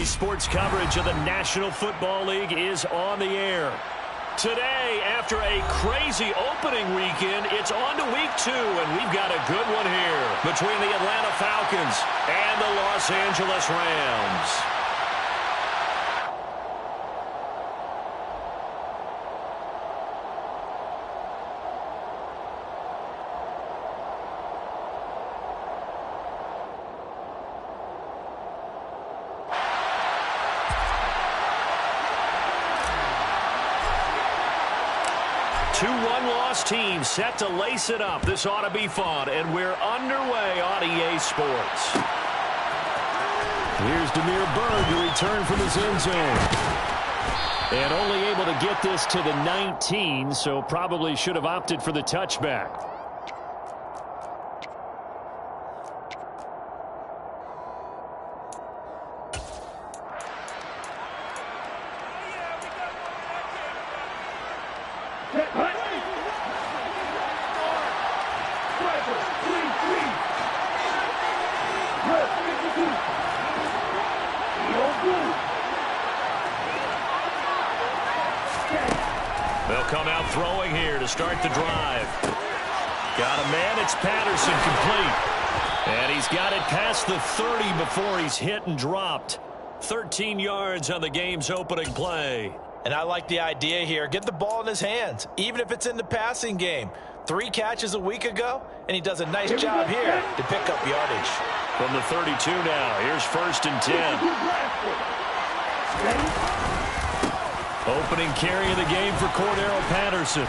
Sports coverage of the National Football League is on the air. Today, after a crazy opening weekend, it's on to week 2, and we've got a good one here between the Atlanta Falcons and the Los Angeles Rams. Two one-loss teams set to lace it up. This ought to be fun, and we're underway on EA Sports. Here's Demir Berg to return from his end zone. And only able to get this to the 19, so probably should have opted for the touchback. They'll come out throwing here to start the drive. Got a man, it's Patterson, complete. And he's got it past the 30 before he's hit and dropped. 13 yards on the game's opening play. And I like the idea here. Get the ball in his hands, even if it's in the passing game. 3 catches a week ago, and he does a nice job here to pick up yardage. From the 32 now, here's 1st and 10. Opening carry of the game for Cordero Patterson.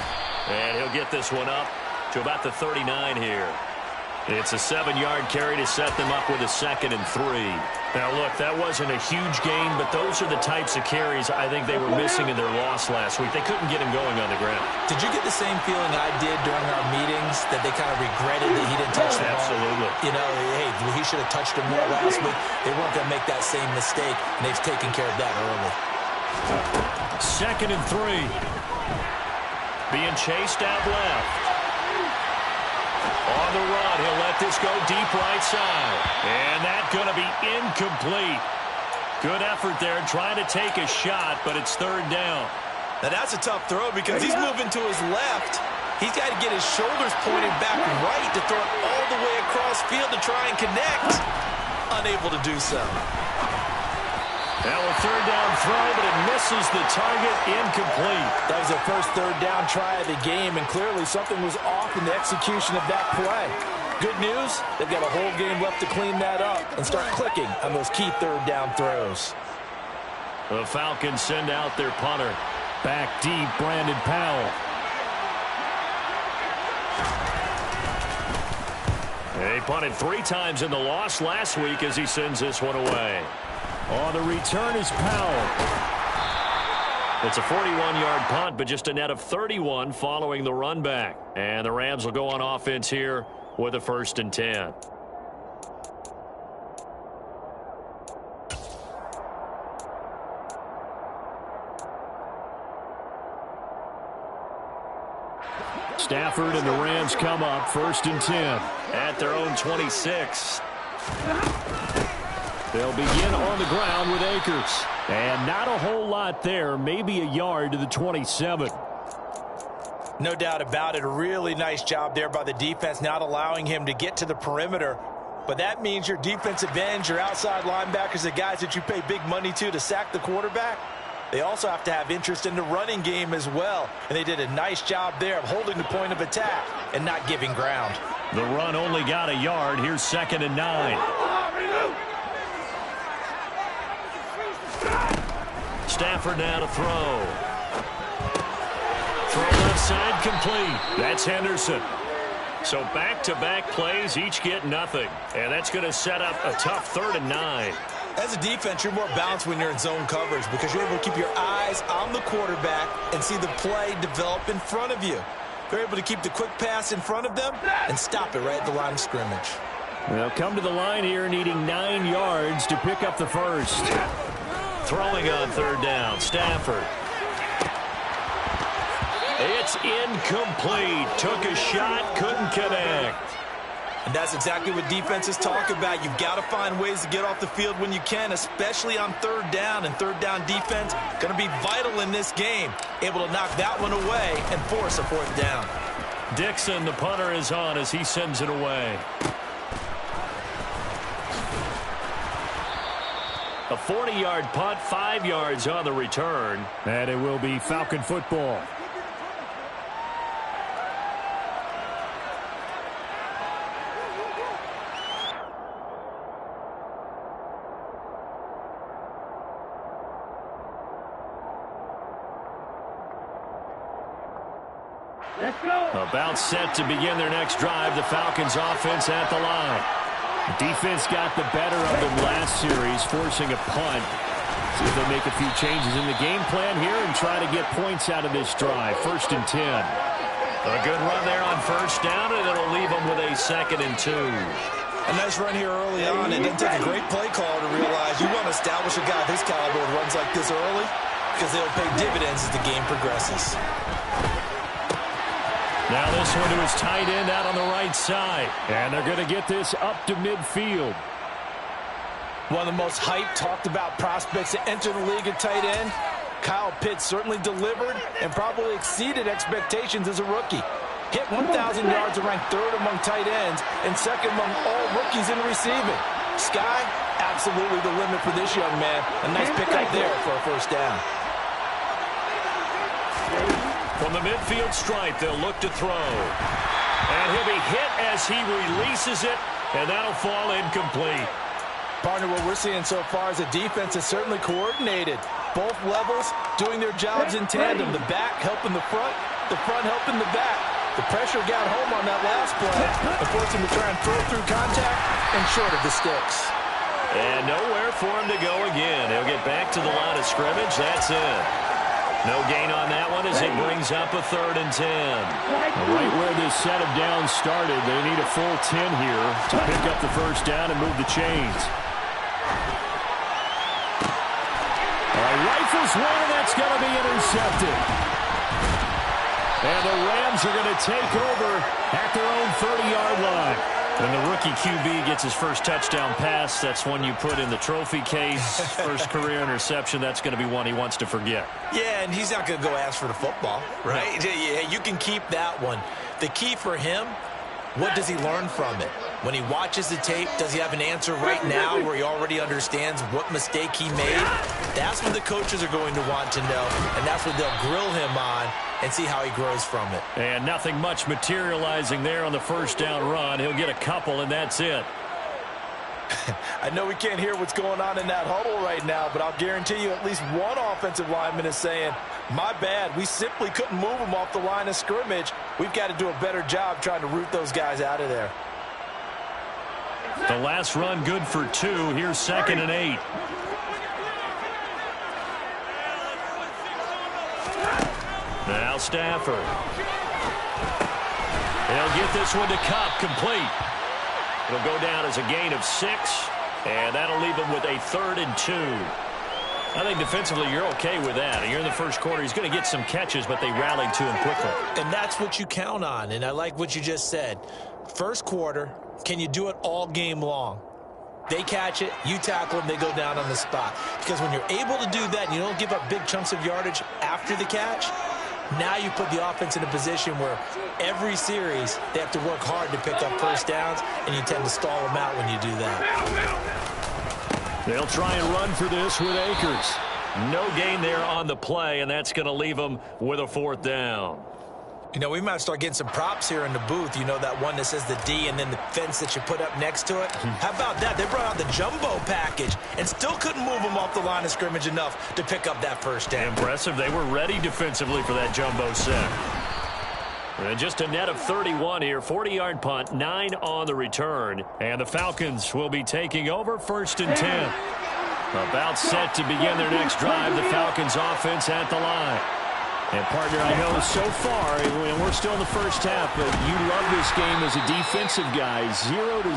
And he'll get this one up to about the 39 here. It's a 7-yard carry to set them up with a 2nd and 3. Now, look, that wasn't a huge gain, but those are the types of carries I think they were missing in their loss last week. They couldn't get him going on the ground. Did you get the same feeling I did during our meetings, that they kind of regretted that he didn't touch the ball? Absolutely. You know, hey, he should have touched him more last week. They weren't going to make that same mistake, and they've taken care of that early. 2nd and 3. Being chased out left. On the run, he'll let this go deep right side. And that's going to be incomplete. Good effort there, trying to take a shot, but it's 3rd down. Now that's a tough throw because he's moving to his left. He's got to get his shoulders pointed back right to throw it all the way across field to try and connect. Unable to do so. Now a 3rd down throw, but it misses the target, incomplete. That was their first 3rd down try of the game, and clearly something was off in the execution of that play. Good news, they've got a whole game left to clean that up and start clicking on those key 3rd down throws. The Falcons send out their punter. Back deep, Brandon Powell. They punted 3 times in the loss last week as he sends this one away. On the return is Powell. It's a 41-yard punt, but just a net of 31 following the run back. And the Rams will go on offense here with a 1st and 10. Stafford and the Rams come up 1st and 10 at their own 26. They'll begin on the ground with Akers. And not a whole lot there, maybe a yard to the 27. No doubt about it. A really nice job there by the defense, not allowing him to get to the perimeter. But that means your defensive ends, your outside linebackers, the guys that you pay big money to sack the quarterback, they also have to have interest in the running game as well. And they did a nice job there of holding the point of attack and not giving ground. The run only got a yard. Here's 2nd and 9. Stafford now to throw. Throw left side, complete. That's Henderson. So back-to-back plays, each get nothing. And that's going to set up a tough 3rd and 9. As a defense, you're more balanced when you're in zone coverage because you're able to keep your eyes on the quarterback and see the play develop in front of you. They're able to keep the quick pass in front of them and stop it right at the line of scrimmage. They'll come to the line here needing 9 yards to pick up the 1st. Throwing on 3rd down, Stafford. It's incomplete. Took a shot, couldn't connect. And that's exactly what defenses talk about. You've got to find ways to get off the field when you can, especially on third down. And third down defense going to be vital in this game. Able to knock that one away and force a fourth down. Dixon, the punter, is on as he sends it away. A 40-yard punt, 5 yards on the return. And it will be Falcon football. About set to begin their next drive. The Falcons offense at the line. Defense got the better of them last series, forcing a punt. See if they make a few changes in the game plan here and try to get points out of this drive. 1st and 10. A good run there on first down, and it'll leave them with a 2nd and 2. A nice run here early on. It doesn't take a great play caller to realize you want to establish a guy of his caliber with runs like this early because they'll pay dividends as the game progresses. Now this one to his tight end out on the right side. And they're going to get this up to midfield. One of the most hyped, talked about prospects to enter the league at tight end. Kyle Pitts certainly delivered and probably exceeded expectations as a rookie. Hit 1,000 yards and ranked 3rd among tight ends and 2nd among all rookies in receiving. Sky, absolutely the limit for this young man. A nice pickup there for a first down. From the midfield stripe, they'll look to throw. And he'll be hit as he releases it, and that'll fall incomplete. Partner, what we're seeing so far is a defense that's certainly coordinated. Both levels doing their jobs in tandem. The back helping the front helping the back. The pressure got home on that last play and forced him to try and throw through contact and short of the sticks. And nowhere for him to go again. He'll get back to the line of scrimmage. That's it. No gain on that one as it brings up a 3rd and 10. Right where this set of downs started, they need a full 10 here to pick up the first down and move the chains. Rifles one, and that's going to be intercepted. And the Rams are going to take over at their own 30-yard line. When the rookie QB gets his first touchdown pass, that's one you put in the trophy case. First career interception, that's going to be one he wants to forget. Yeah, and he's not going to go ask for the football, right? No. Yeah, you can keep that one. The key for him, what does he learn from it? When he watches the tape, does he have an answer right now where he already understands what mistake he made? That's what the coaches are going to want to know, and that's what they'll grill him on and see how he grows from it. And nothing much materializing there on the first down run. He'll get a couple, and that's it. I know we can't hear what's going on in that huddle right now, but I'll guarantee you at least one offensive lineman is saying, my bad, we simply couldn't move them off the line of scrimmage. We've got to do a better job trying to root those guys out of there. The last run good for 2. Here's 2nd and 8. Now Stafford. He'll get this one to Kupp, complete. It'll go down as a gain of 6, and that'll leave him with a 3rd and 2. I think defensively you're okay with that. You're in the first quarter. He's going to get some catches, but they rallied to him quickly. And that's what you count on, and I like what you just said. First quarter, can you do it all game long? They catch it, you tackle them, they go down on the spot. Because when you're able to do that and you don't give up big chunks of yardage after the catch, now you put the offense in a position where every series they have to work hard to pick up first downs, and you tend to stall them out when you do that. They'll try and run for this with Akers. No gain there on the play, and that's going to leave them with a 4th down. You know, we might start getting some props here in the booth. You know, that one that says the D and then the fence that you put up next to it? How about that? They brought out the jumbo package and still couldn't move them off the line of scrimmage enough to pick up that first down. Impressive. They were ready defensively for that jumbo set. And just a net of 31 here. 40-yard punt, 9 on the return. And the Falcons will be taking over 1st and 10. About set to begin their next drive. The Falcons offense at the line. And, partner, I know so far, and we're still in the first half, but you love this game as a defensive guy. 0-0.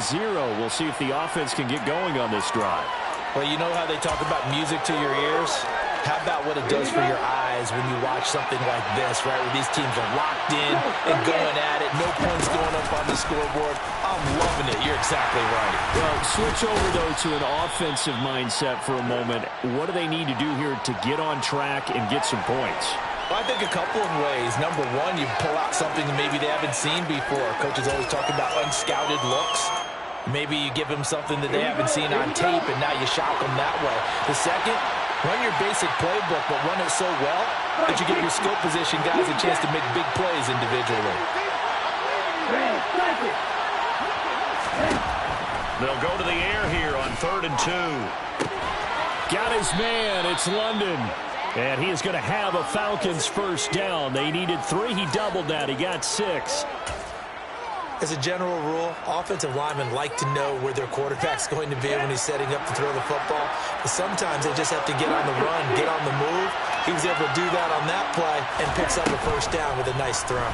We'll see if the offense can get going on this drive. Well, you know how they talk about music to your ears? How about what it does for your eyes when you watch something like this, right, where these teams are locked in and going at it, no points going up on the scoreboard, I'm loving it. You're exactly right. Well, switch over, though, to an offensive mindset for a moment. What do they need to do here to get on track and get some points? Well, I think a couple of ways. Number one, you pull out something that maybe they haven't seen before. Coach is always talking about unscouted looks. Maybe you give them something that they haven't seen on tape, and now you shock them that way. The second, run your basic playbook, but run it so well that you give your skill position guys a chance to make big plays individually. They'll go to the air here on 3rd and 2. Got his man. It's London. And he is going to have a Falcons first down. They needed 3. He doubled that. He got 6. As a general rule, offensive linemen like to know where their quarterback's going to be when he's setting up to throw the football. But sometimes they just have to get on the run, get on the move. He was able to do that on that play and picks up a first down with a nice throw.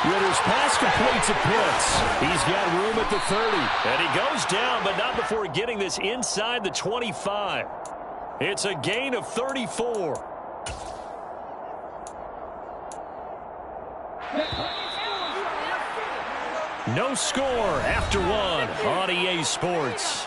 Ritter's pass completes to Pitts. He's got room at the 30. And he goes down, but not before getting this inside the 25. It's a gain of 34. No score after 1 on EA Sports.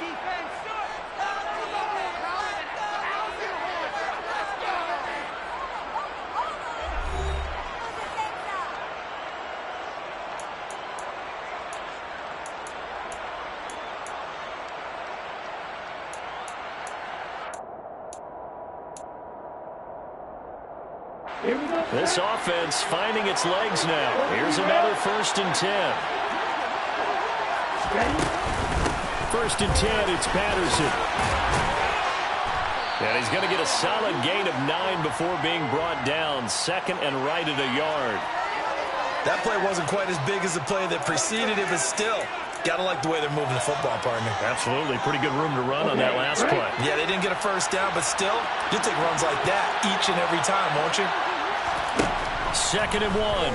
This offense finding its legs now. Here's another 1st and 10. 1st and 10, it's Patterson. And he's going to get a solid gain of 9 before being brought down. 2nd and right at a yard. That play wasn't quite as big as the play that preceded it, but still, got to like the way they're moving the football, partner. Absolutely. Pretty good room to run on that last play. Yeah, they didn't get a first down, but still, you'll take runs like that each and every time, won't you? 2nd and 1.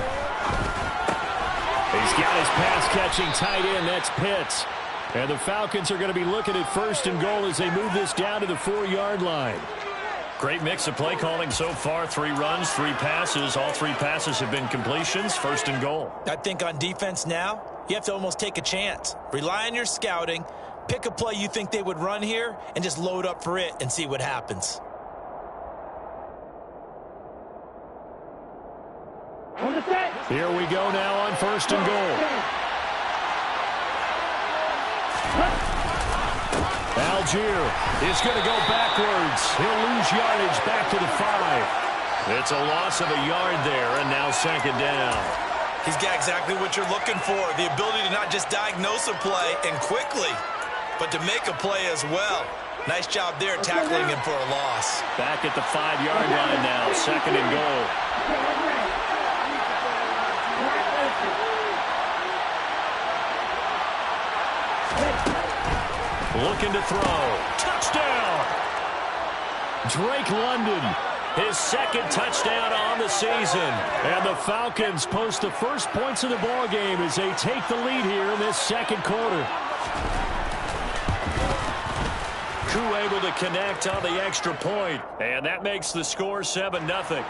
He's got his pass-catching tight end. That's Pitts. And the Falcons are going to be looking at 1st and goal as they move this down to the 4-yard line. Great mix of play calling so far. 3 runs, 3 passes. All 3 passes have been completions. 1st and goal. I think on defense now, you have to almost take a chance. Rely on your scouting. Pick a play you think they would run here and just load up for it and see what happens. Here we go now on 1st and goal. Algier is going to go backwards. He'll lose yardage back to the 5. It's a loss of a yard there, and now 2nd down. He's got exactly what you're looking for, the ability to not just diagnose a play and quickly, but to make a play as well. Nice job there tackling him for a loss. Back at the 5-yard line now, 2nd and goal. Looking to throw. Touchdown! Drake London. His 2nd touchdown on the season. And the Falcons post the first points of the ball game as they take the lead here in this 2nd quarter. Crew able to connect on the extra point. And that makes the score 7-0.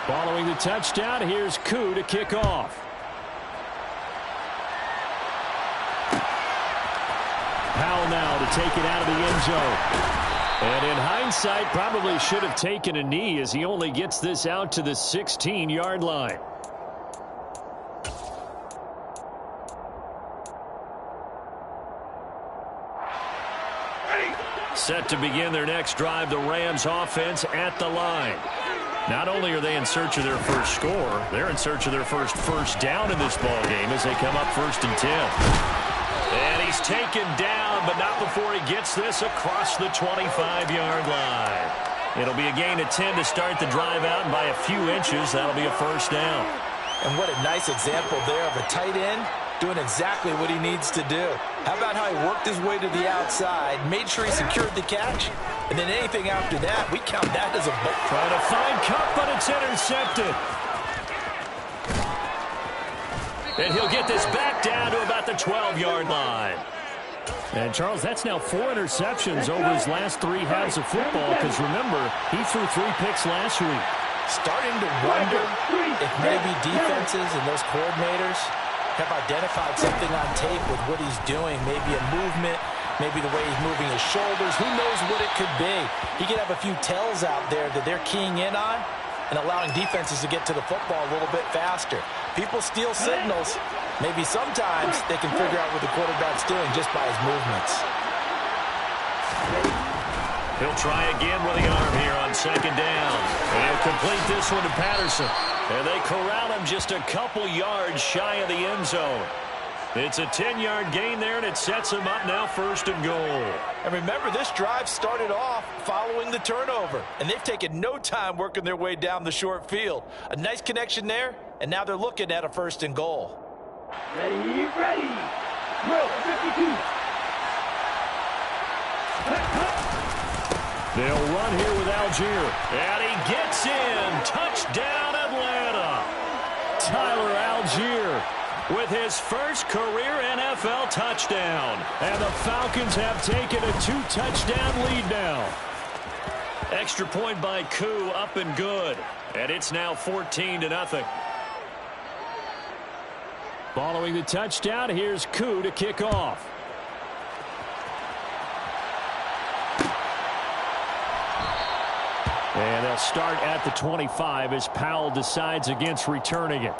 Following the touchdown, here's Koo to kick off. Powell now to take it out of the end zone. And in hindsight, probably should have taken a knee as he only gets this out to the 16-yard line. Set to begin their next drive, the Rams offense at the line. Not only are they in search of their first score, they're in search of their first down in this ball game as they come up 1st and 10. And he's taken down, but not before he gets this across the 25-yard line. It'll be a gain of 10 to start the drive out, and by a few inches, that'll be a first down. And what a nice example there of a tight end doing exactly what he needs to do. How about how he worked his way to the outside, made sure he secured the catch, and then anything after that, we count that as a book. Trying to find Cup, but it's intercepted. And he'll get this back down to about the 12-yard line. And, Charles, that's now 4 interceptions over his last 3 halves of football because, remember, he threw 3 picks last week. Starting to wonder if maybe defenses and those coordinators have identified something on tape with what he's doing. Maybe a movement, maybe the way he's moving his shoulders. Who knows what it could be? He could have a few tells out there that they're keying in on and allowing defenses to get to the football a little bit faster. People steal signals. Maybe sometimes they can figure out what the quarterback's doing just by his movements. He'll try again with the arm here on second down. And he'll complete this one to Patterson. And they corral him just a couple yards shy of the end zone. It's a 10-yard gain there, and it sets him up now 1st and goal. And remember, this drive started off following the turnover, and they've taken no time working their way down the short field. A nice connection there, and now they're looking at a 1st and goal. Ready. Drill 52. They'll run here with Algier. And he gets in. Touchdown, Atlanta. Tyler Algier with his first career NFL touchdown. And the Falcons have taken a 2-touchdown lead now. Extra point by Koo, up and good. And it's now 14-0. Following the touchdown, here's Koo to kick off. And they'll start at the 25 as Powell decides against returning it.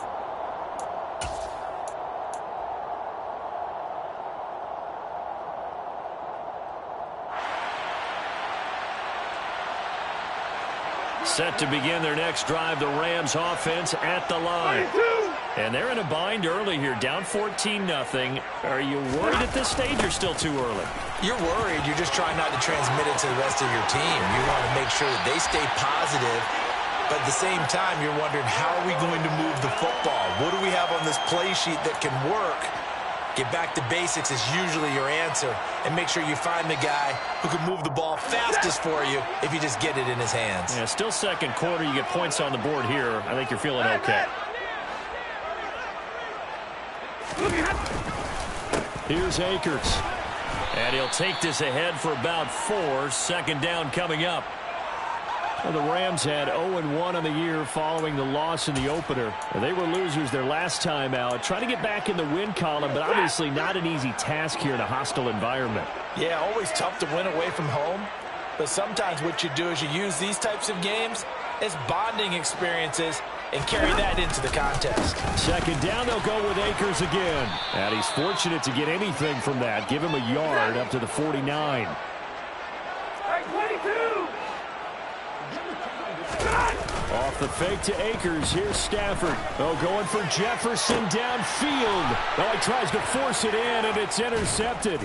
Set to begin their next drive, the Rams offense at the line. And they're in a bind early here, down 14-0. Are you worried at this stage or still too early? You're worried. You're just trying not to transmit it to the rest of your team. You want to make sure that they stay positive. But at the same time, you're wondering, how are we going to move the football? What do we have on this play sheet that can work? Get back to basics is usually your answer. And make sure you find the guy who can move the ball fastest for you if you just get it in his hands. Yeah, still second quarter. You get points on the board here. I think you're feeling okay. Here's Akers. And he'll take this ahead for about 4. 2nd down coming up. Well, the Rams had 0-1 on the year following the loss in the opener. They were losers their last time out. Trying to get back in the win column, but obviously not an easy task here in a hostile environment. Yeah, always tough to win away from home. But sometimes what you do is you use these types of games as bonding experiences and carry that into the contest. 2nd down, they'll go with Akers again. And he's fortunate to get anything from that. Give him a yard up to the 49. 22. Off the fake to Akers. Here's Stafford. Oh, going for Jefferson downfield. Oh, he tries to force it in, and it's intercepted.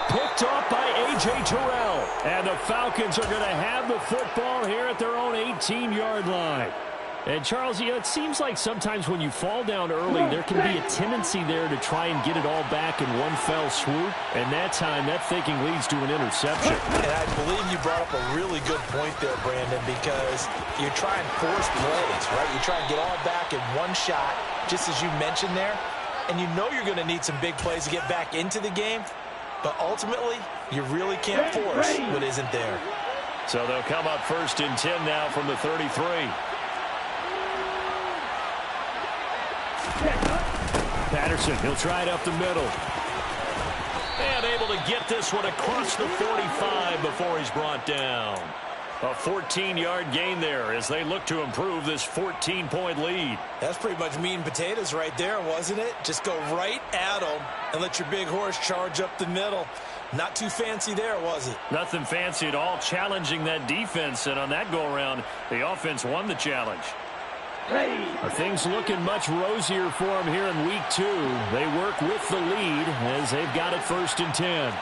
Picked off by A.J. Terrell. And the Falcons are going to have the football here at their own 18-yard line. And, Charles, you know, it seems like sometimes when you fall down early, there can be a tendency there to try and get it all back in one fell swoop. And that time, that thinking leads to an interception. And I believe you brought up a really good point there, Brandon, because you try and force plays, right? You try and get all back in one shot, just as you mentioned there. And you know you're going to need some big plays to get back into the game. But ultimately, you really can't force what isn't there. So they'll come up 1st and 10 now from the 33. Patterson, he'll try it up the middle. And able to get this one across the 45 before he's brought down. A 14-yard gain there as they look to improve this 14-point lead. That's pretty much meat and potatoes right there, wasn't it? Just go right at them and let your big horse charge up the middle. Not too fancy there, was it? Nothing fancy at all, challenging that defense. And on that go-around, the offense won the challenge. Things looking much rosier for them here in week 2. They work with the lead as they've got it 1st and 10.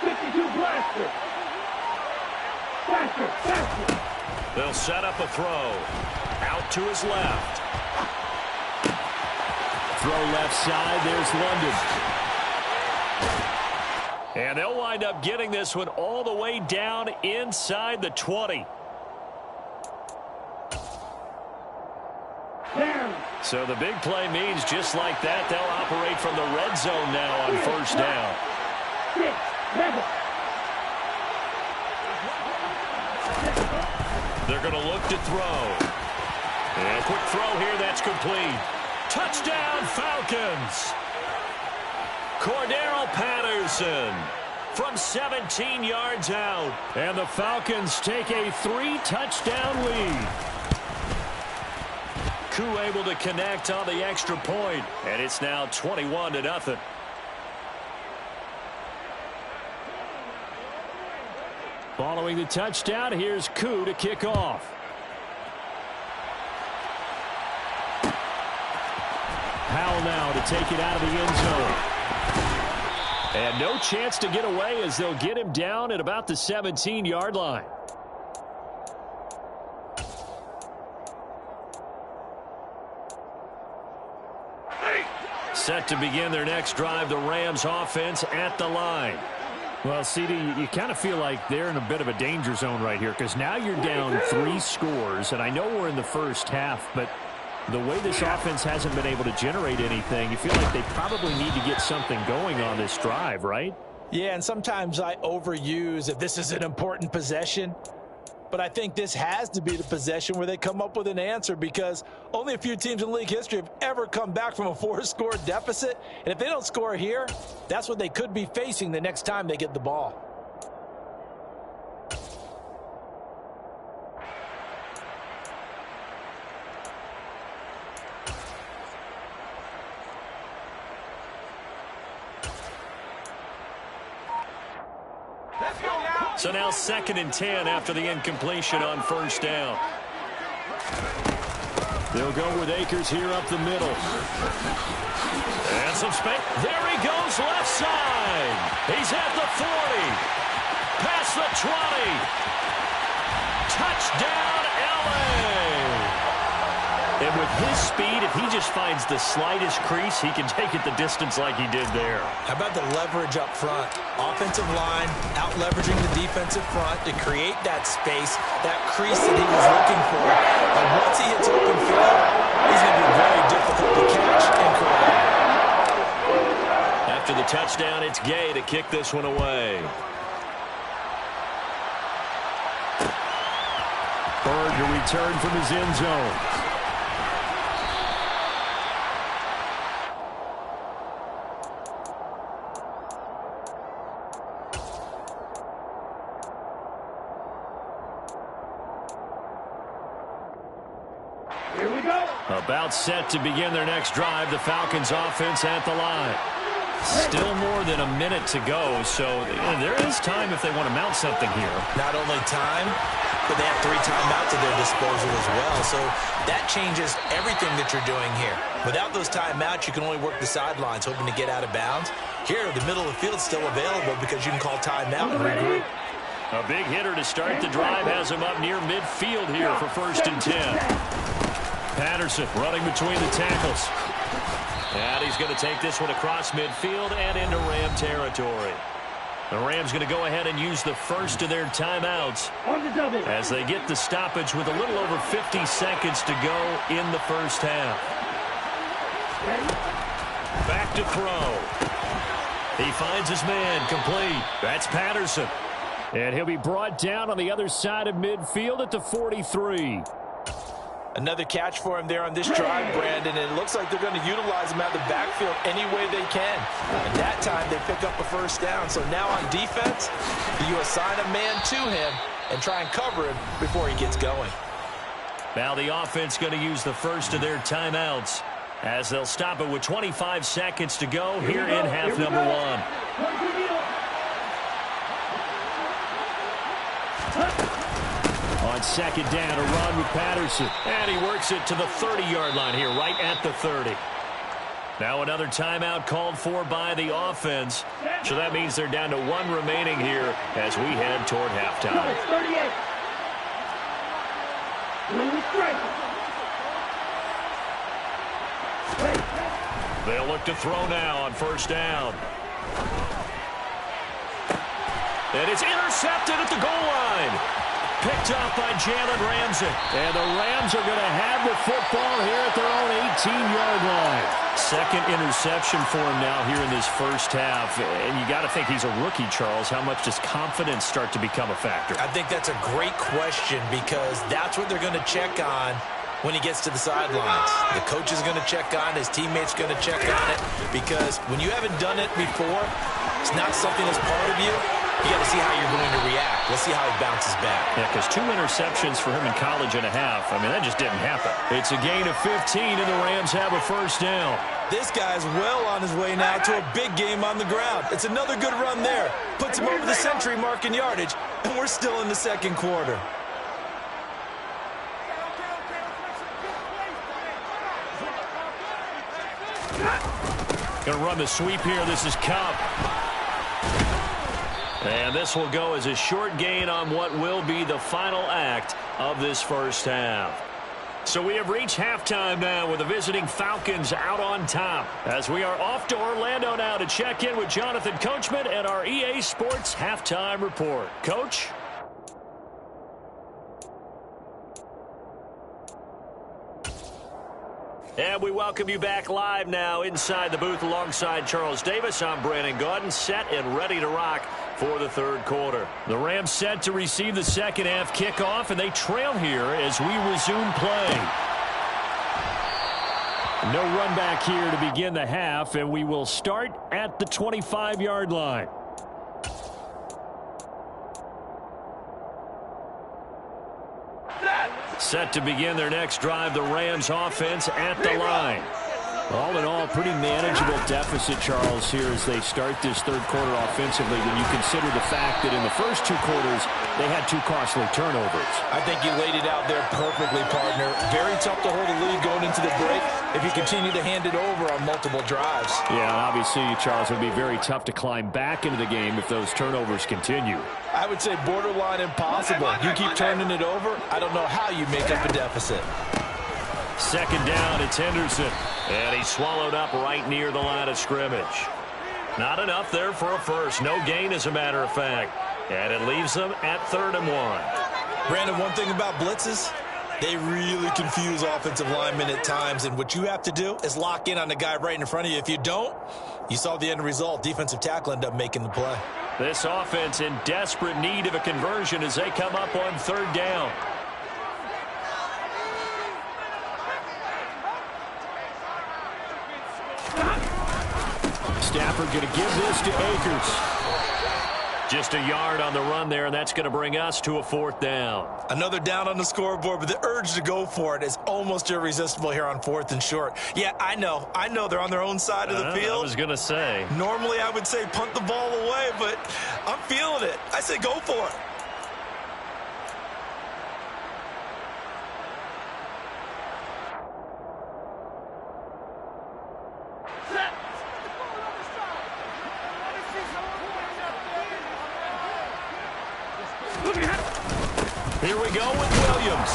52 blaster. Faster. They'll set up a throw. Out to his left. Throw left side. There's London. And they'll wind up getting this one all the way down inside the 20. So the big play means just like that, they'll operate from the red zone now on 1st down. They're going to look to throw. And a quick throw here, that's complete. Touchdown, Falcons! Cordero Patterson from 17 yards out. And the Falcons take a 3-touchdown lead. Koo able to connect on the extra point, and it's now 21-0. Following the touchdown, here's Koo to kick off. Powell now to take it out of the end zone. And no chance to get away as they'll get him down at about the 17-yard line. Set to begin their next drive, the Rams offense at the line. Well, CD, you kind of feel like they're in a bit of a danger zone right here because now you're down 3 scores, and I know we're in the first half, but the way this offense hasn't been able to generate anything, you feel like they probably need to get something going on this drive, right? Yeah, and sometimes I overuse if this is an important possession. But I think this has to be the possession where they come up with an answer because only a few teams in league history have ever come back from a 4-score deficit. And if they don't score here, that's what they could be facing the next time they get the ball. So now 2nd and 10 after the incompletion on first down. They'll go with Akers here up the middle. And some space. There he goes left side. He's at the 40. Past the 20. Touchdown, LA. And with his speed, if he just finds the slightest crease, he can take it the distance like he did there. How about the leverage up front? Offensive line out-leveraging the defensive front to create that space, that crease that he was looking for. And once he hits open field, he's going to be very difficult to catch and corral. After the touchdown, it's Gay to kick this one away. Bird to return from his end zone. Here we go. About set to begin their next drive, the Falcons offense at the line. Still more than a minute to go, so there is time if they want to mount something here. Not only time, but they have 3 timeouts at their disposal as well, so that changes everything that you're doing here. Without those timeouts, you can only work the sidelines, hoping to get out of bounds. Here, the middle of the field is still available because you can call timeout and regroup. A big hitter to start the drive has him up near midfield here for 1st and 10. Patterson running between the tackles. And he's going to take this one across midfield and into Ram territory. The Rams going to go ahead and use the first of their timeouts as they get the stoppage with a little over 50 seconds to go in the first half. Back to throw. He finds his man complete. That's Patterson. And he'll be brought down on the other side of midfield at the 43. Another catch for him there on this drive, Brandon, and it looks like they're going to utilize him out of the backfield any way they can. And that time, they pick up a first down. So now on defense, you assign a man to him and try and cover him before he gets going. Now the offense going to use the first of their timeouts as they'll stop it with 25 seconds to go here in half number 1. On 2nd down, a run with Patterson. And he works it to the 30-yard line here, right at the 30. Now another timeout called for by the offense. So that means they're down to 1 remaining here as we head toward halftime. 38. They'll look to throw now on first down. And it's intercepted at the goal line. Picked off by Jalen Ramsey. And the Rams are going to have the football here at their own 18-yard line. Second interception for him now here in this first half. And you got to think he's a rookie, Charles. How much does confidence start to become a factor? I think that's a great question because that's what they're going to check on when he gets to the sidelines. The coach is going to check on it. His teammates going to check on it because when you haven't done it before, it's not something that's part of you. You got to see how you're going to react. Let's see how he bounces back. Yeah, because 2 interceptions for him in college and a half. I mean, that just didn't happen. It's a gain of 15, and the Rams have a first down. This guy's well on his way now to a big game on the ground. It's another good run there. Puts him over the century mark in yardage, and we're still in the second quarter. Going to run the sweep here. This is Cup. And this will go as a short gain on what will be the final act of this first half. So we have reached halftime now with the visiting Falcons out on top. As we are off to Orlando now to check in with Jonathan Coachman and our EA Sports Halftime Report. Coach? And we welcome you back live now inside the booth alongside Charles Davis. I'm Brandon Gaudin, set and ready to rock for the third quarter. The Rams set to receive the second half kickoff, and they trail here as we resume play. No run back here to begin the half, and we will start at the 25-yard line. Set to begin their next drive, the Rams offense at the line. All in all, pretty manageable deficit, Charles, here as they start this third quarter offensively when you consider the fact that in the first 2 quarters, they had 2 costly turnovers. I think you laid it out there perfectly, partner. Very tough to hold a lead going into the break if you continue to hand it over on multiple drives. Yeah, obviously, Charles, it would be very tough to climb back into the game if those turnovers continue. I would say borderline impossible. You keep turning it over, I don't know how you make up a deficit. Second down, it's Henderson. And he's swallowed up right near the line of scrimmage. Not enough there for a first. No gain, as a matter of fact. And it leaves them at 3rd and 1. Brandon, one thing about blitzes, they really confuse offensive linemen at times. And what you have to do is lock in on the guy right in front of you. If you don't, you saw the end result. Defensive tackle ended up making the play. This offense in desperate need of a conversion as they come up on 3rd down. Stafford going to give this to Akers. Just a yard on the run there, and that's going to bring us to a 4th down. Another down on the scoreboard, but the urge to go for it is almost irresistible here on 4th and short. Yeah, I know they're on their own side of the field. I was going to say. Normally I would say punt the ball away, but I'm feeling it. I say go for it. Here we go with Williams.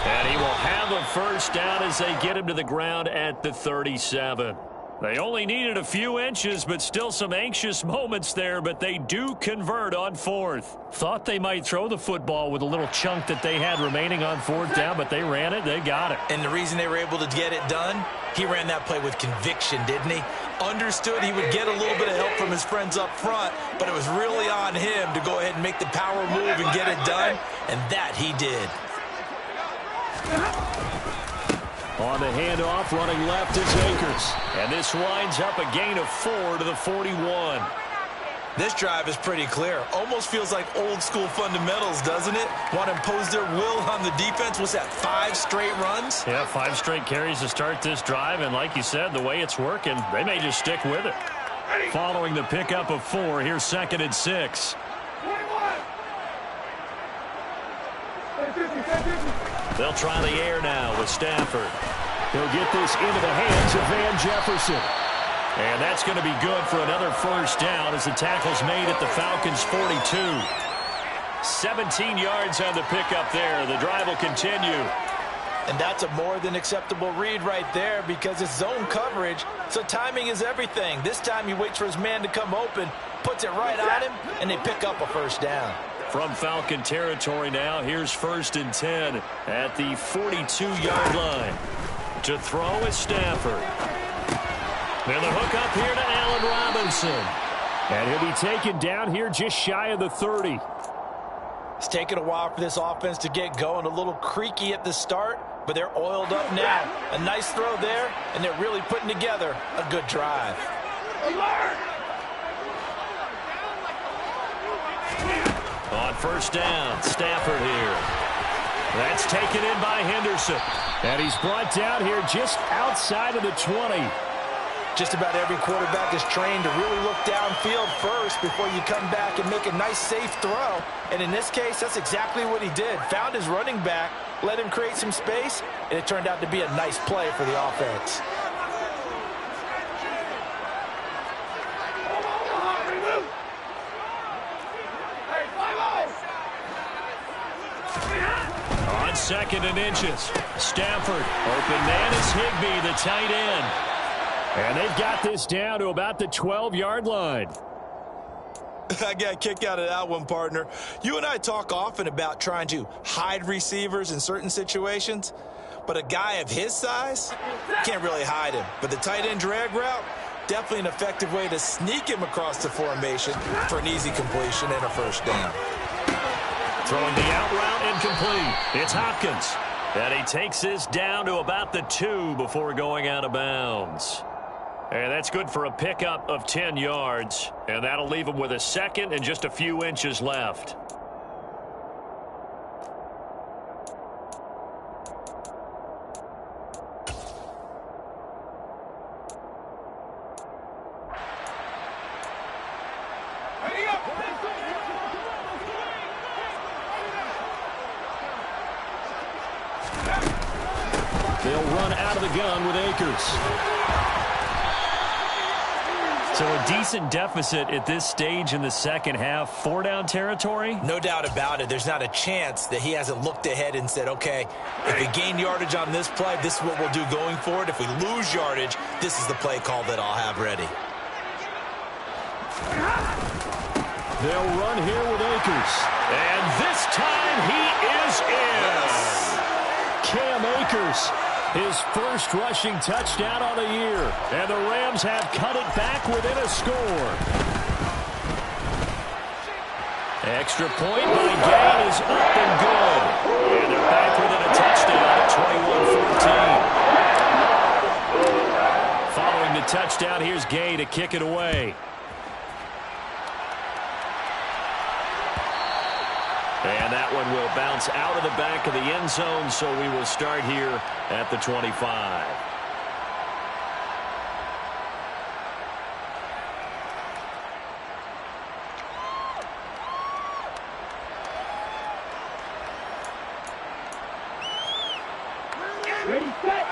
And he will have a first down as they get him to the ground at the 37. They only needed a few inches, but still some anxious moments there, but they do convert on 4th. Thought they might throw the football with a little chunk that they had remaining on 4th down, but they ran it, they got it. And the reason they were able to get it done, he ran that play with conviction, didn't he? Understood he would get a little bit of help from his friends up front, but it was really on him to go ahead and make the power move and get it done, and that he did. On the handoff, running left is Akers. And this winds up a gain of 4 to the 41. This drive is pretty clear. Almost feels like old school fundamentals, doesn't it? Want to impose their will on the defense. Was that 5 straight runs? Yeah, 5 straight carries to start this drive. And like you said, the way it's working, they may just stick with it. Following the pickup of 4, here's 2nd and 6. They'll try the air now with Stafford. He'll get this into the hands of Van Jefferson. And that's going to be good for another first down as the tackle's made at the Falcons' 42. 17 yards on the pickup there. The drive will continue. And that's a more than acceptable read right there because it's zone coverage, so timing is everything. This time he waits for his man to come open, puts it right on him, and they pick up a first down. From Falcon territory now, here's 1st and 10 at the 42-yard line. To throw is Stafford. And the hook up here to Allen Robinson. And he'll be taken down here just shy of the 30. It's taken a while for this offense to get going. A little creaky at the start, but they're oiled up now. A nice throw there, and they're really putting together a good drive. On 1st down, Stafford here. That's taken in by Henderson. And he's brought down here just outside of the 20. Just about every quarterback is trained to really look downfield first before you come back and make a nice, safe throw. And in this case, that's exactly what he did. Found his running back, let him create some space, and it turned out to be a nice play for the offense. On 2nd and inches, Stafford. Open man is Higbee, the tight end. And they've got this down to about the 12-yard line. I got a kick out of that one, partner. You and I talk often about trying to hide receivers in certain situations, but a guy of his size can't really hide him. But the tight end drag route, definitely an effective way to sneak him across the formation for an easy completion and a 1st down. Throwing the out route incomplete. It's Hopkins. And he takes this down to about the 2 before going out of bounds. And that's good for a pickup of 10 yards. And that'll leave him with a 2nd and just a few inches left. They'll run out of the gun with Akers. So a decent deficit at this stage in the 2nd half. 4-down territory? No doubt about it. There's not a chance that he hasn't looked ahead and said, okay, if we gain yardage on this play, this is what we'll do going forward. If we lose yardage, this is the play call that I'll have ready. They'll run here with Akers. And this time he is in. Cam Akers, his 1st rushing touchdown on the year. And the Rams have cut it back within a score. Extra point by Gay is up and good. And they're back within a touchdown at 21-14. Following the touchdown, here's Gay to kick it away. And that one will bounce out of the back of the end zone, so we will start here at the 25.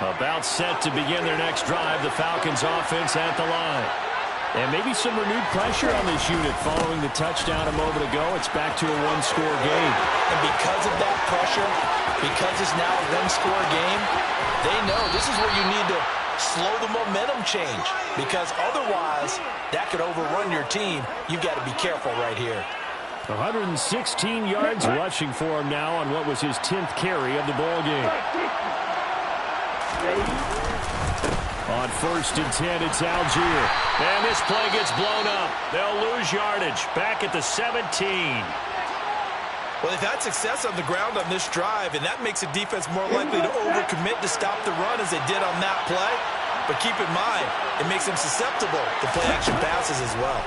About set to begin their next drive, the Falcons offense at the line. And maybe some renewed pressure on this unit following the touchdown a moment ago. It's back to a 1-score game. And because of that pressure, because it's now a 1-score game, they know this is where you need to slow the momentum change. Because otherwise, that could overrun your team. You've got to be careful right here. 116 yards rushing for him now on what was his 10th carry of the ball game. On 1st and 10, it's Algier. And this play gets blown up. They'll lose yardage. Back at the 17. Well, they've had success on the ground on this drive, and that makes the defense more likely to overcommit to stop the run as they did on that play. But keep in mind, it makes them susceptible to play-action passes as well.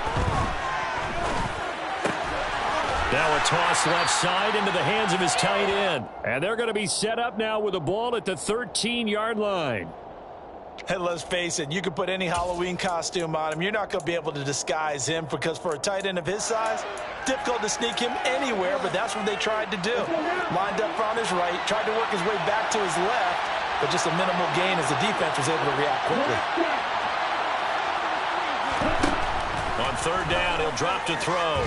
Now a toss left side into the hands of his tight end. And they're going to be set up now with a ball at the 13-yard line. And let's face it, you can put any Halloween costume on him. You're not going to be able to disguise him because for a tight end of his size, difficult to sneak him anywhere, but that's what they tried to do. Lined up on his right, tried to work his way back to his left, but just a minimal gain as the defense was able to react quickly. On 3rd down, he'll drop to throw.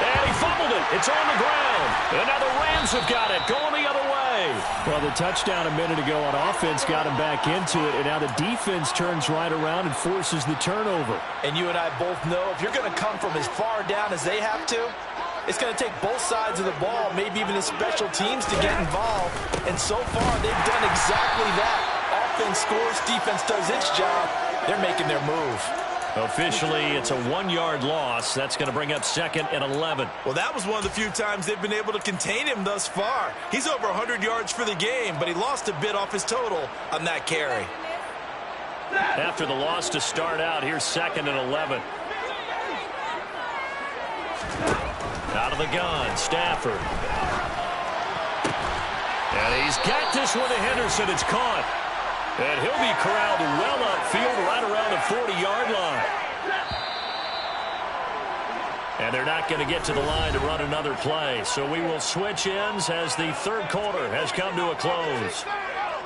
And he fumbled it. it. It's on the ground. And now the Rams have got it, going the other way. Well, the touchdown a minute ago on offense got him back into it, and now the defense turns right around and forces the turnover. And you and I both know if you're going to come from as far down as they have to, it's going to take both sides of the ball, maybe even the special teams to get involved. And so far, they've done exactly that. Offense scores, defense does its job. They're making their move. Officially, it's a 1-yard loss. That's going to bring up 2nd and 11. Well, that was one of the few times they've been able to contain him thus far. He's over 100 yards for the game, but he lost a bit off his total on that carry. After the loss to start out, here's 2nd and 11. Out of the gun, Stafford. And he's got this one to Henderson. It's caught. And he'll be corralled well upfield right around the 40-yard line. And they're not going to get to the line to run another play. So we will switch ends as the third quarter has come to a close.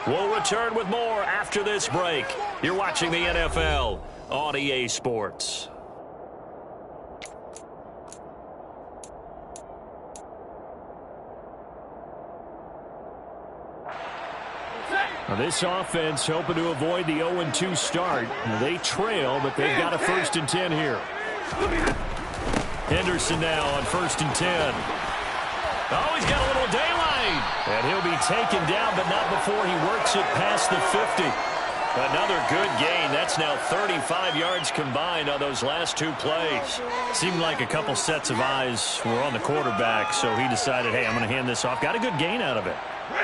We'll return with more after this break. You're watching the NFL on EA Sports. Now this offense hoping to avoid the 0-2 start. Now they trail, but they've got a 1st and 10 here. Henderson now on 1st and 10. Oh, he's got a little daylight. And he'll be taken down, but not before he works it past the 50. Another good gain. That's now 35 yards combined on those last 2 plays. Seemed like a couple sets of eyes were on the quarterback, so he decided, hey, I'm going to hand this off. Got a good gain out of it.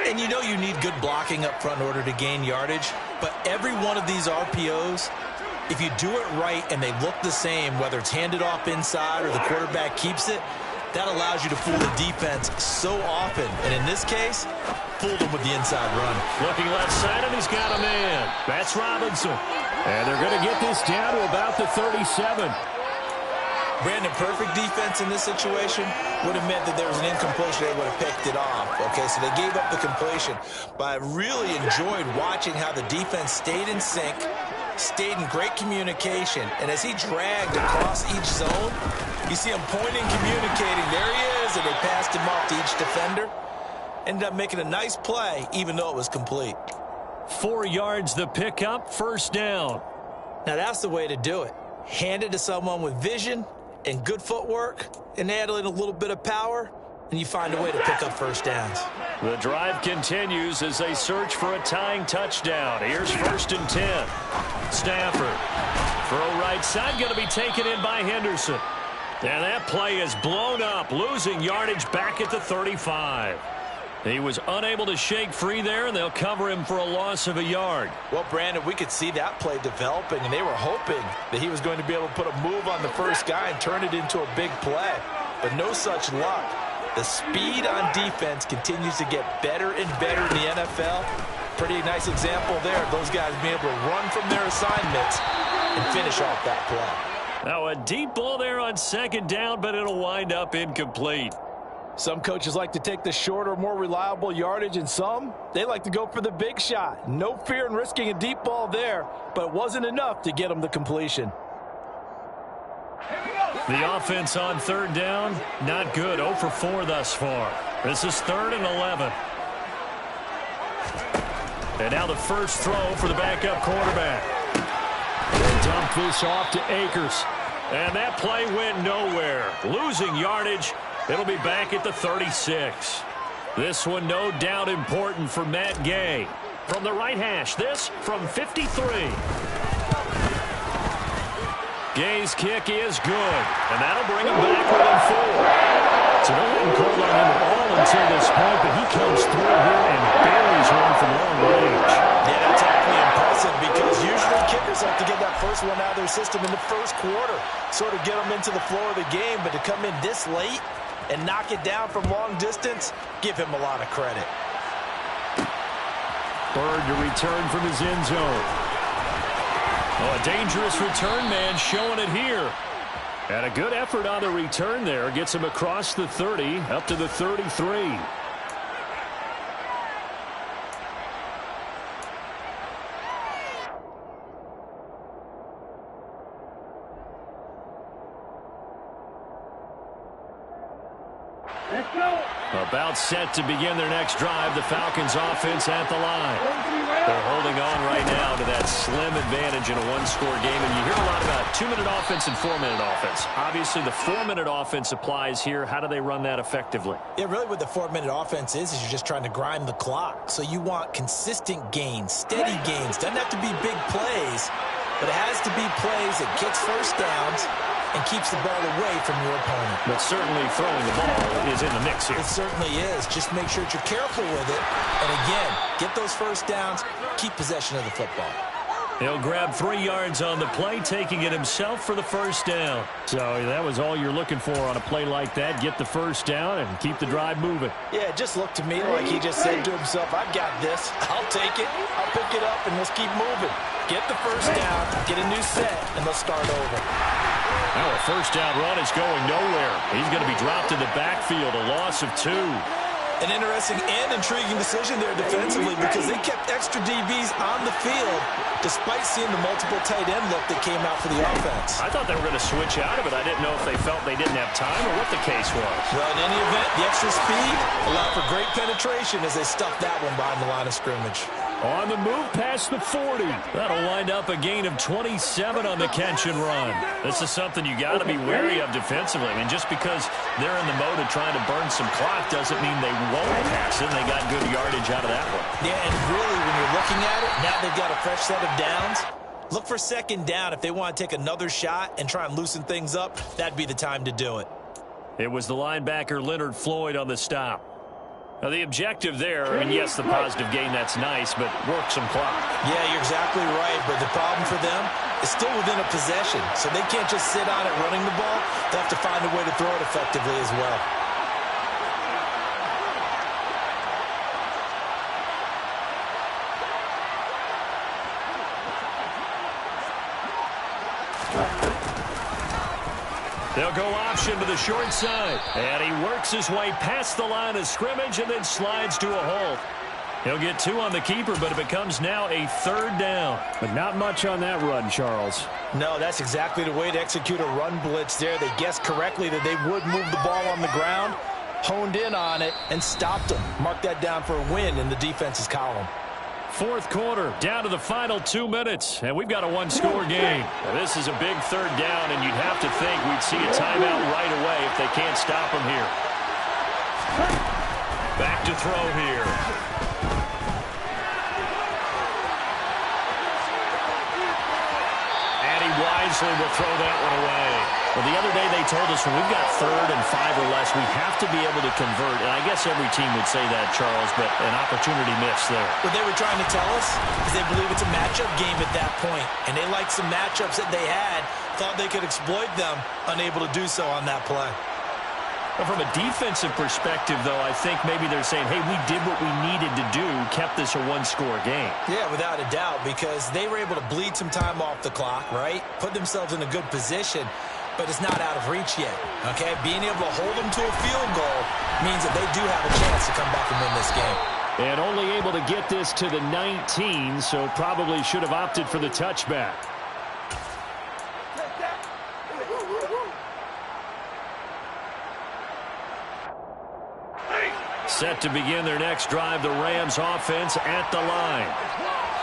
And you know you need good blocking up front in order to gain yardage. But every one of these RPOs, if you do it right and they look the same, whether it's handed off inside or the quarterback keeps it, that allows you to fool the defense so often. And in this case, fooled them with the inside run. Looking left side, and he's got a man. That's Robinson. And they're going to get this down to about the 37. Brandon, perfect defense in this situation would have meant that there was an incompletion. They would have picked it off. Okay, so they gave up the completion. But I really enjoyed watching how the defense stayed in sync, stayed in great communication. And as he dragged across each zone, you see him pointing, communicating. There he is, and they passed him off to each defender. Ended up making a nice play, even though it was complete. 4 yards the pickup, 1st down. Now that's the way to do it. Hand it to someone with vision and good footwork and add in a little bit of power, and you find a way to pick up 1st downs. The drive continues as they search for a tying touchdown. Here's 1st and 10. Stafford. Throw right side, going to be taken in by Henderson. And that play is blown up, losing yardage back at the 35. He was unable to shake free there, and they'll cover him for a loss of a yard. Well, Brandon, we could see that play developing, and they were hoping that he was going to be able to put a move on the first guy and turn it into a big play. But no such luck. The speed on defense continues to get better and better in the NFL. Pretty nice example there of those guys being able to run from their assignments and finish off that play. Now a deep ball there on 2nd down, but it'll wind up incomplete. Some coaches like to take the shorter, more reliable yardage, and some, they like to go for the big shot. No fear in risking a deep ball there, but it wasn't enough to get them the completion. The offense on 3rd down, not good. 0 for 4 thus far. This is 3rd and 11. And now the first throw for the backup quarterback. They dump this off to Akers. And that play went nowhere. Losing yardage. It'll be back at the 36. This one no doubt important for Matt Gay. From the right hash, this from 53. Gay's kick is good, and that'll bring him back within 4. So no one called on him at all until this point, but he comes through here and buries one from long range. Yeah, that's awfully impressive because usually kickers like to get that first one out of their system in the first quarter, sort of get them into the flow of the game, but to come in this late and knock it down from long distance, give him a lot of credit. Bird to return from his end zone. Oh, a dangerous return man showing it here. And a good effort on the return there. Gets him across the 30, up to the 33. Let's go. About set to begin their next drive, the Falcons offense at the line. They're holding on right now to that slim advantage in a one-score game, and you hear a lot about 2-minute offense and 4-minute offense. Obviously, the 4-minute offense applies here. How do they run that effectively? Yeah, really what the 4-minute offense is you're just trying to grind the clock. So you want consistent gains, steady gains. Doesn't have to be big plays, but it has to be plays that gets first downs and keeps the ball away from your opponent. But certainly throwing the ball is in the mix here. It certainly is. Just make sure that you're careful with it. And again, get those first downs, keep possession of the football. He'll grab 3 yards on the play, taking it himself for the first down. So that was all you're looking for on a play like that. Get the first down and keep the drive moving. Yeah, it just looked to me like he just said to himself, I've got this. I'll take it. I'll pick it up, and let's keep moving. Get the first down, get a new set, and let's start over. Now a first down run is going nowhere. He's going to be dropped in the backfield, a loss of 2. An interesting and intriguing decision there defensively because they kept extra DBs on the field despite seeing the multiple tight end look that came out for the offense. I thought they were going to switch out of it. I didn't know if they felt they didn't have time or what the case was. Well, in any event, the extra speed allowed for great penetration as they stuffed that one behind the line of scrimmage. On the move past the 40. That'll wind up a gain of 27 on the catch and run. This is something you got to be wary of defensively. I mean, just because they're in the mode of trying to burn some clock doesn't mean they won't pass it. They got good yardage out of that one. Yeah, and really, when you're looking at it, now they've got a fresh set of downs. Look for second down. If they want to take another shot and try and loosen things up, that'd be the time to do it. It was the linebacker Leonard Floyd on the stop. Now the objective there, and yes, the positive gain, that's nice, but work some clock. Yeah, you're exactly right, but the problem for them is still within a possession, so they can't just sit on it running the ball. They'll have to find a way to throw it effectively as well. They'll go option to the short side. And he works his way past the line of scrimmage and then slides to a halt. He'll get 2 on the keeper, but it becomes now a 3rd down. But not much on that run, Charles. No, that's exactly the way to execute a run blitz there. They guessed correctly that they would move the ball on the ground, honed in on it, and stopped them. Mark that down for a win in the defense's column. 4th quarter, down to the final 2 minutes, and we've got a one-score game. Now, this is a big 3rd down, and you'd have to think we'd see a timeout right away if they can't stop them here. Back to throw here. And he wisely will throw that one away. Well, the other day they told us when we've got 3rd and 5 or less, we have to be able to convert. And I guess every team would say that, Charles, but an opportunity missed there. What they were trying to tell us is they believe it's a matchup game at that point. And they liked some matchups that they had, thought they could exploit them, unable to do so on that play. Well, from a defensive perspective, though, I think maybe they're saying, hey, we did what we needed to do, kept this a one-score game. Yeah, without a doubt, because they were able to bleed some time off the clock, right? Put themselves in a good position. But it's not out of reach yet, okay? Being able to hold them to a field goal means that they do have a chance to come back and win this game. And only able to get this to the 19, so probably should have opted for the touchback. Set to begin their next drive, the Rams offense at the line.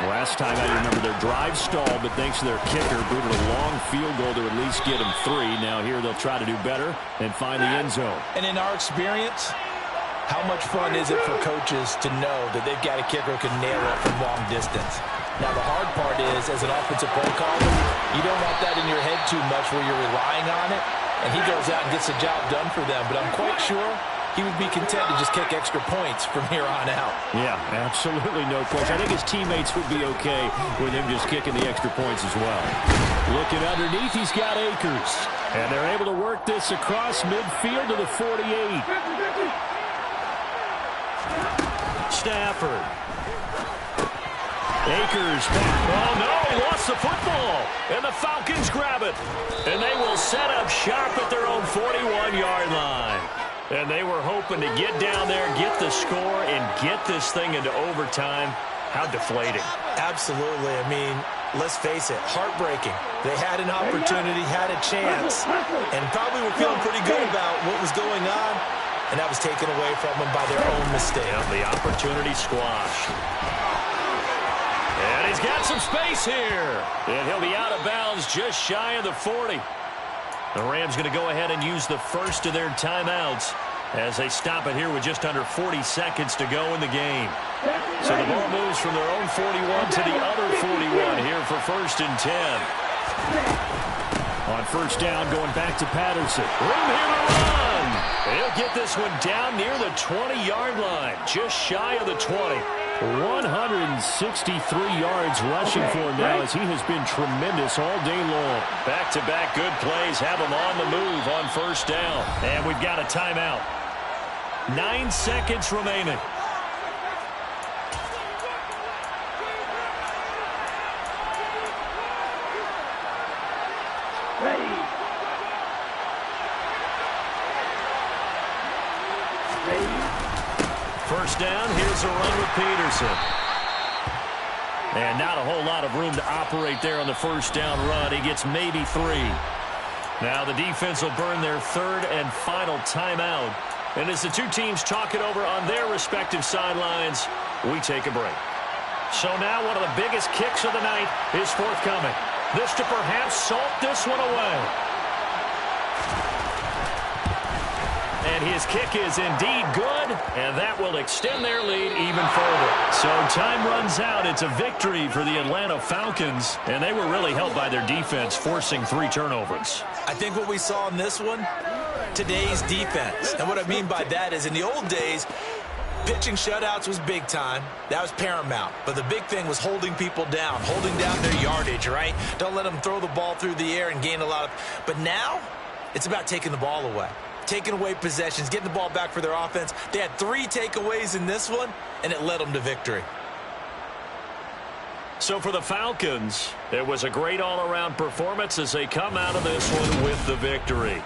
Last time I remember their drive stalled, but thanks to their kicker, booted a long field goal to at least get them 3. Now here they'll try to do better and find the end zone. And in our experience, how much fun is it for coaches to know that they've got a kicker who can nail it from long distance? Now the hard part is, as an offensive play caller, you don't want that in your head too much where you're relying on it, and he goes out and gets the job done for them. But I'm quite sure he would be content to just kick extra points from here on out. Yeah, absolutely no question. I think his teammates would be okay with him just kicking the extra points as well. Looking underneath, he's got Akers. And they're able to work this across midfield to the 48. Stafford. Akers back. Oh, no, he lost the football. And the Falcons grab it. And they will set up shop at their own 41-yard line. And they were hoping to get down there, get the score, and get this thing into overtime. How deflating. Absolutely. I mean, let's face it, heartbreaking. They had an opportunity, had a chance, and probably were feeling pretty good about what was going on. and that was taken away from them by their own mistake. Yeah, the opportunity squashed. And he's got some space here. And he'll be out of bounds just shy of the 40. The Rams going to go ahead and use the first of their timeouts as they stop it here with just under 40 seconds to go in the game. So the ball moves from their own 41 to the other 41 here for 1st and 10. On 1st down, going back to Patterson. Room here to run. He'll get this one down near the 20-yard line, just shy of the 20. 163 yards rushing for him now as he has been tremendous all day long. Back-to-back good plays have him on the move on 1st down. And we've got a timeout. 9 seconds remaining. Ready. 1st down, here's a run with Peterson. And not a whole lot of room to operate there on the 1st down run. He gets maybe 3. Now the defense will burn their 3rd and final timeout. And as the two teams talk it over on their respective sidelines, we take a break. So now one of the biggest kicks of the night is forthcoming. This to perhaps salt this one away. And his kick is indeed good, and that will extend their lead even further. So time runs out. It's a victory for the Atlanta Falcons, and they were really helped by their defense, forcing 3 turnovers. I think what we saw in this one, today's defense. And what I mean by that is in the old days, pitching shutouts was big time. That was paramount. But the big thing was holding people down, holding down their yardage, right? Don't let them throw the ball through the air and gain a lot of... But now, it's about taking the ball away. Taking away possessions, getting the ball back for their offense. They had 3 takeaways in this one, and it led them to victory. So for the Falcons, it was a great all-around performance as they come out of this one with the victory.